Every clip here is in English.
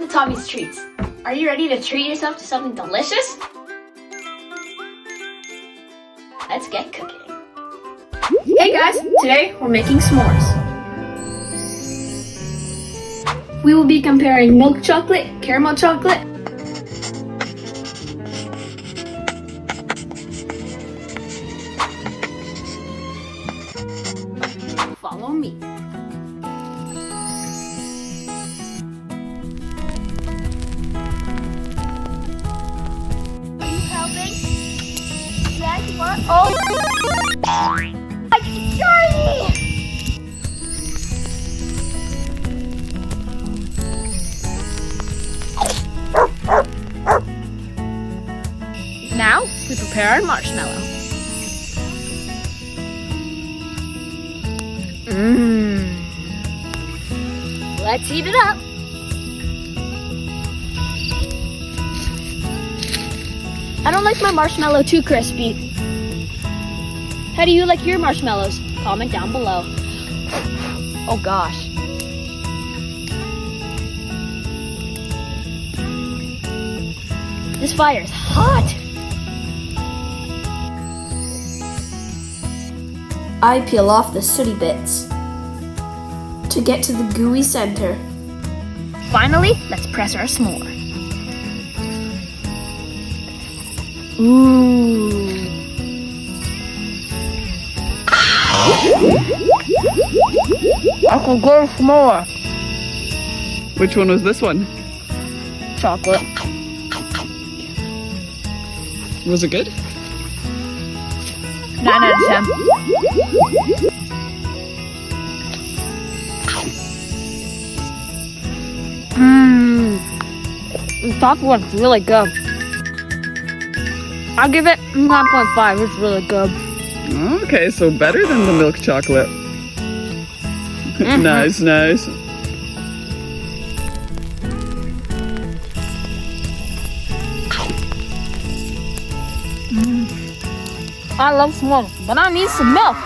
Welcome to Tommy's Treats. Are you ready to treat yourself to something delicious? Let's get cooking. Hey guys, today we're making s'mores. We will be comparing milk chocolate, caramel chocolate, follow me. Are you helping? Yes, what? Oh! Charlie! Now we prepare our marshmallow. Let's heat it up. I don't like my marshmallow too crispy. How do you like your marshmallows? Comment down below. Oh gosh. This fire is hot. I peel off the sooty bits to get to the gooey center. Finally, let's press our s'more. Ooh. I could go s'more. Which one was this one? Chocolate. Was it good? 9 out of 10. The top one's really good. I'll give it 9.5. It's really good. Okay, so better than the milk chocolate. Nice, nice. I love s'mores, but I need some milk.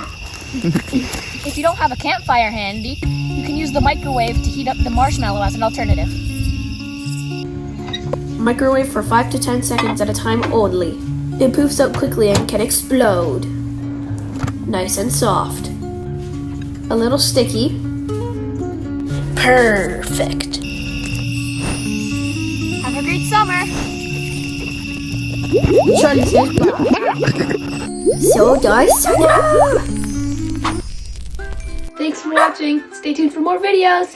If you don't have a campfire handy, you can use the microwave to heat up the marshmallow as an alternative. Microwave for 5 to 10 seconds at a time only. It poofs out quickly and can explode. Nice and soft. A little sticky. Perfect. Have a great summer. Charlie says so nice. Thanks for watching. Stay tuned for more videos.